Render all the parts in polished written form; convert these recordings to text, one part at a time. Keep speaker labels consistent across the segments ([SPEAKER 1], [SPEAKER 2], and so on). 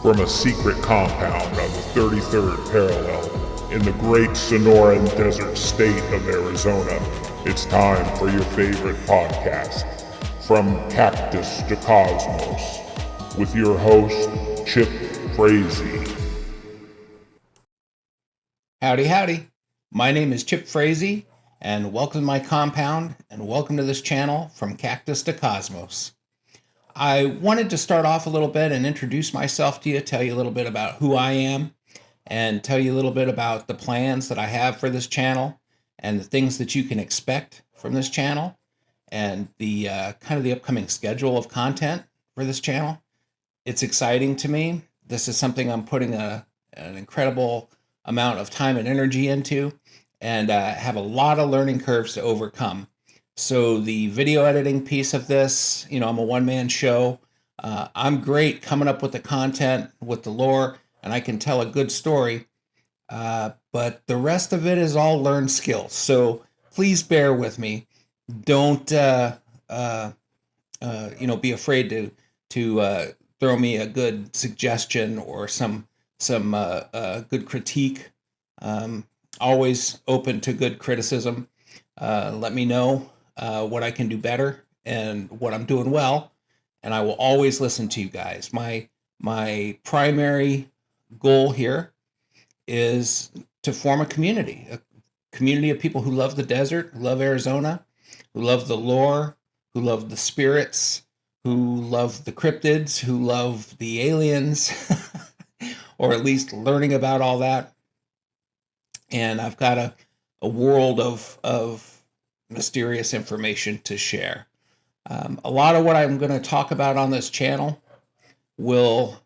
[SPEAKER 1] from a secret compound on the 33rd parallel in the great Sonoran Desert state of Arizona. It's time for your favorite podcast, From Cactus to Cosmos, with your host, Chip Frazee.
[SPEAKER 2] Howdy, howdy. My name is Chip Frazee, and welcome to my compound, and welcome to this channel, From Cactus to Cosmos. I wanted to start off a little bit and introduce myself to you, tell you a little bit about who I am, and tell you a little bit about the plans that I have for this channel, and the things that you can expect from this channel, and the kind of the upcoming schedule of content for this channel. It's exciting to me. This is something I'm putting an incredible amount of time and energy into, and have a lot of learning curves to overcome. So the video editing piece of this, I'm a one-man show. I'm great coming up with the content, with the lore, and I can tell a good story. But the rest of it is all learned skills. So please bear with me. Don't be afraid to throw me a good suggestion or some good critique. Always open to good criticism. Let me know what I can do better and what I'm doing well, and I will always listen to you guys. My primary goal here is to form a community of people who love the desert, who love Arizona, who love the lore, who love the spirits, who love the cryptids, who love the aliens, or at least learning about all that. And I've got a world of mysterious information to share. A lot of what I'm going to talk about on this channel will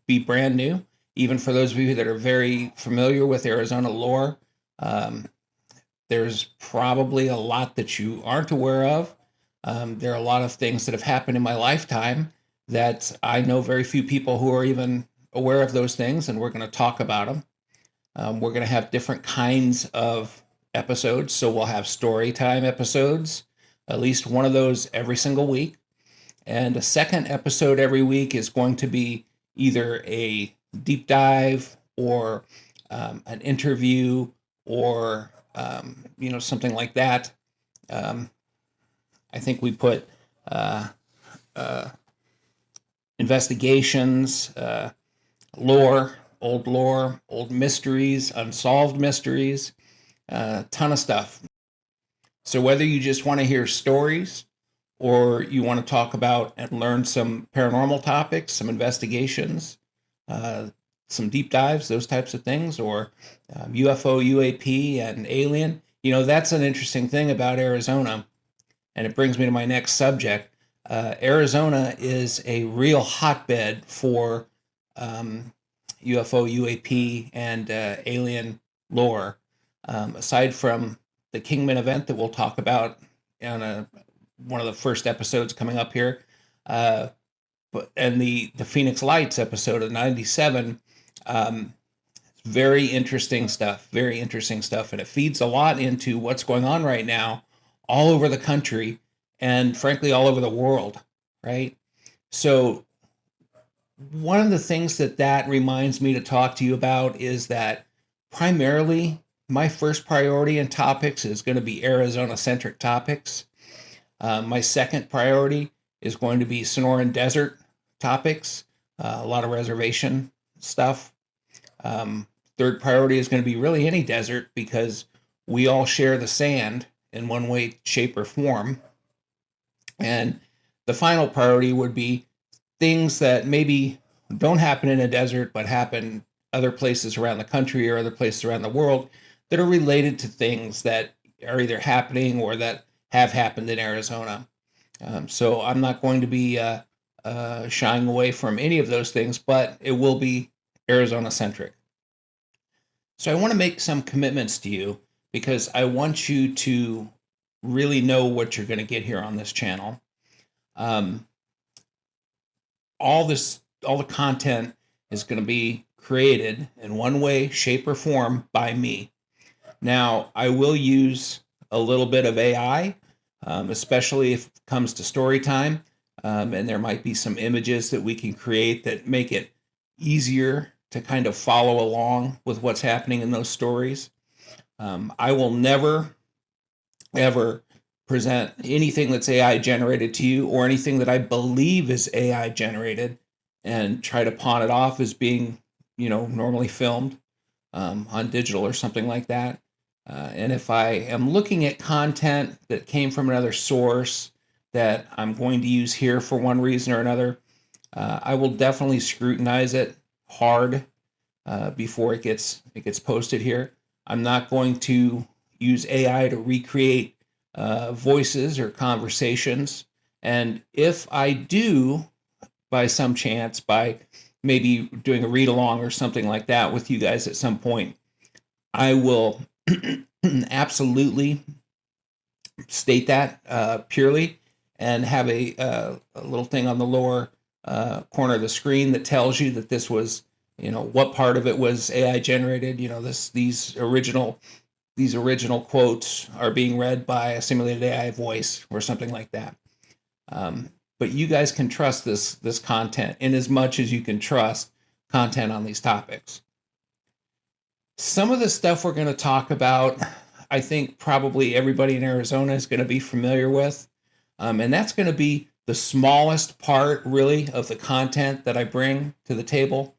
[SPEAKER 2] be brand new, even for those of you that are very familiar with Arizona lore. There's probably a lot that you aren't aware of. There are a lot of things that have happened in my lifetime that I know very few people who are even aware of those things, and we're going to talk about them. We're going to have different kinds of episodes. So we'll have story time episodes, at least one of those every single week. And a second episode every week is going to be either a deep dive or an interview or, something like that. I think we put investigations, lore, old mysteries, unsolved mysteries, a ton of stuff. So whether you just want to hear stories or you want to talk about and learn some paranormal topics, some investigations, some deep dives, those types of things, or UFO, UAP, and alien, that's an interesting thing about Arizona. And it brings me to my next subject. Arizona is a real hotbed for UFO, UAP, and alien lore. Aside from the Kingman event that we'll talk about on one of the first episodes coming up here, and the Phoenix Lights episode of 97, very interesting stuff, and it feeds a lot into what's going on right now all over the country and frankly all over the world, right? So one of the things that reminds me to talk to you about is that primarily my first priority in topics is going to be Arizona-centric topics. My second priority is going to be Sonoran Desert topics, a lot of reservation stuff. Third priority is going to be really any desert because we all share the sand in one way, shape, or form. And the final priority would be things that maybe don't happen in a desert but happen other places around the country or other places around the world that are related to things that are either happening or that have happened in Arizona. So I'm not going to be shying away from any of those things, but it will be Arizona-centric. So I want to make some commitments to you because I want you to really know what you're going to get here on this channel. All the content is going to be created in one way, shape, or form by me. Now, I will use a little bit of AI, especially if it comes to story time. And there might be some images that we can create that make it easier to kind of follow along with what's happening in those stories. I will never, ever present anything that's AI generated to you, or anything that I believe is AI generated, and try to pawn it off as being, normally filmed on digital or something like that. And if I am looking at content that came from another source that I'm going to use here for one reason or another, I will definitely scrutinize it hard before it gets posted here. I'm not going to use AI to recreate voices or conversations. And if I do, by some chance, by maybe doing a read along or something like that with you guys at some point, I will absolutely state that purely, and have a little thing on the lower corner of the screen that tells you that this was, what part of it was AI generated. These original quotes are being read by a simulated AI voice or something like that. But you guys can trust this content in as much as you can trust content on these topics. Some of the stuff we're going to talk about, I think probably everybody in Arizona is going to be familiar with. And that's going to be the smallest part, really, of the content that I bring to the table.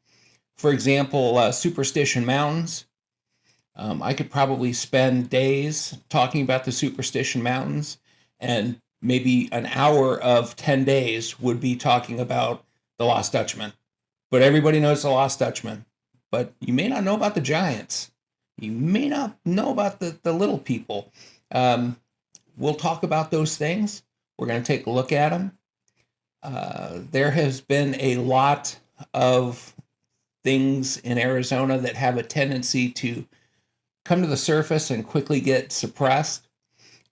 [SPEAKER 2] For example, Superstition Mountains. I could probably spend days talking about the Superstition Mountains, and maybe an hour of 10 days would be talking about the Lost Dutchman. But everybody knows the Lost Dutchman. But you may not know about the giants. You may not know about the little people. We'll talk about those things. We're going to take a look at them. There has been a lot of things in Arizona that have a tendency to come to the surface and quickly get suppressed.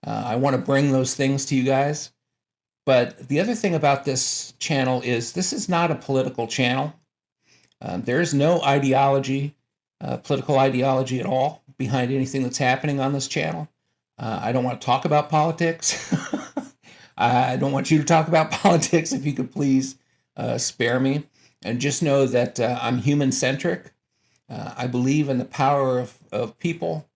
[SPEAKER 2] I want to bring those things to you guys. But the other thing about this channel is this is not a political channel. There is no ideology, political ideology at all behind anything that's happening on this channel. I don't want to talk about politics. I don't want you to talk about politics. If you could please spare me. And just know that I'm human-centric. I believe in the power of people,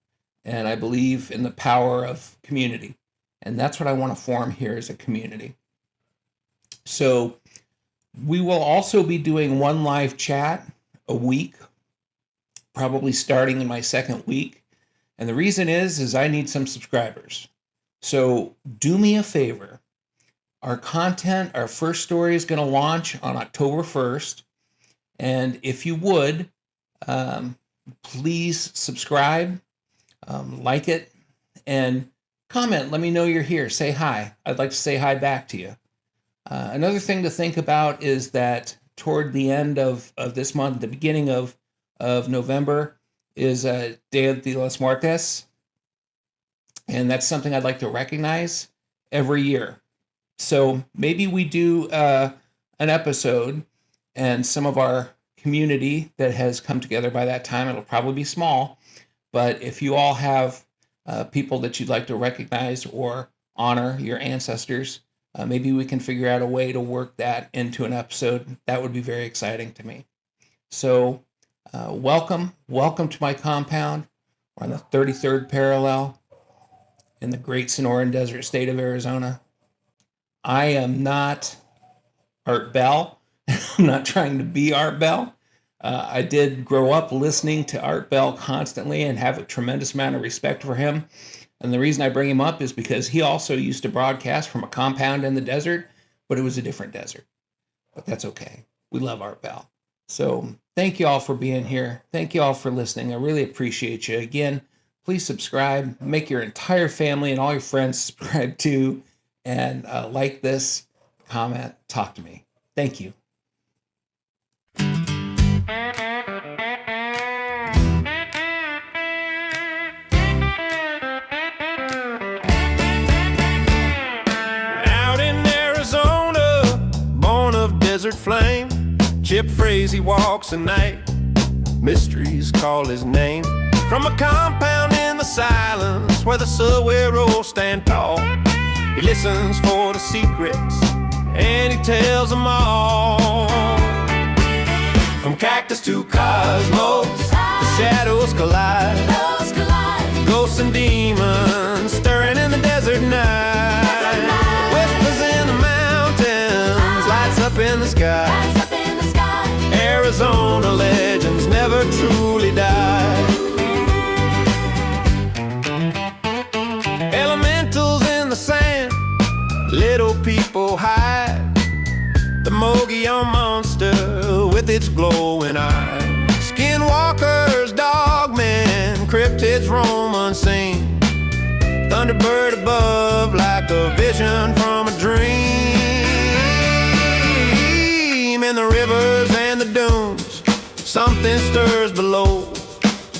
[SPEAKER 2] and I believe in the power of community. And that's what I want to form here, as a community. So we will also be doing one live chat a week, probably starting in my second week. And the reason is I need some subscribers. So do me a favor. Our content, our first story is going to launch on October 1st. And if you would, please subscribe, like it, and comment. Let me know you're here. Say hi. I'd like to say hi back to you. Another thing to think about is that toward the end of this month, the beginning of November, is Dia de los Muertos. And that's something I'd like to recognize every year. So maybe we do an episode, and some of our community that has come together by that time, it'll probably be small, but if you all have people that you'd like to recognize or honor your ancestors, maybe we can figure out a way to work that into an episode. That would be very exciting to me. So welcome to my compound. We're on the 33rd parallel in the great Sonoran Desert state of Arizona. I am not Art Bell. I'm not trying to be Art Bell. I did grow up listening to Art Bell constantly and have a tremendous amount of respect for him. And the reason I bring him up is because he also used to broadcast from a compound in the desert, but it was a different desert. But that's okay. We love Art Bell. So thank you all for being here. Thank you all for listening. I really appreciate you. Again, please subscribe. Make your entire family and all your friends subscribe too. And like this, comment, talk to me. Thank you.
[SPEAKER 3] Out in Arizona, born of desert flame, Chip Frazee walks the night. Mysteries call his name. From a compound in the silence where the subway rolls stand tall, he listens for the secrets and he tells them all. From Cactus to Cosmos, the shadows collide. Ghosts and demons stirring in the desert night. Whispers in the mountains, lights up in the sky. Arizona legends never truly die. Elementals in the sand, little people hide. The Mogollon monster with its glowing eye. Skinwalkers, dogmen, cryptids roam unseen. Thunderbird above like a vision from a dream. In the rivers and the dunes, something stirs below.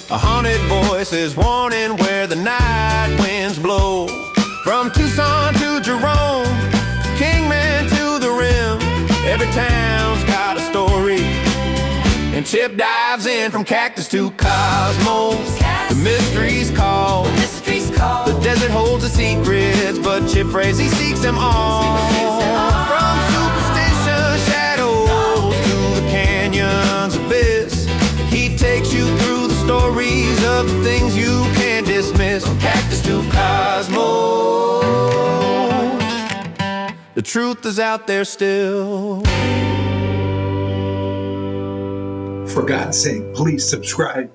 [SPEAKER 3] A haunted voice is warning where the night winds blow. From Tucson to Jerome, Kingman to the rim, every town's got a story. And Chip dives in from Cactus to Cosmos. The mystery's called. The desert holds the secrets, but Chip Frazee seeks them all. From superstition shadows to the canyon's abyss, he takes you through the stories of the things you can't dismiss. From Cactus to Cosmos, the truth is out there still.
[SPEAKER 4] For God's sake, please subscribe.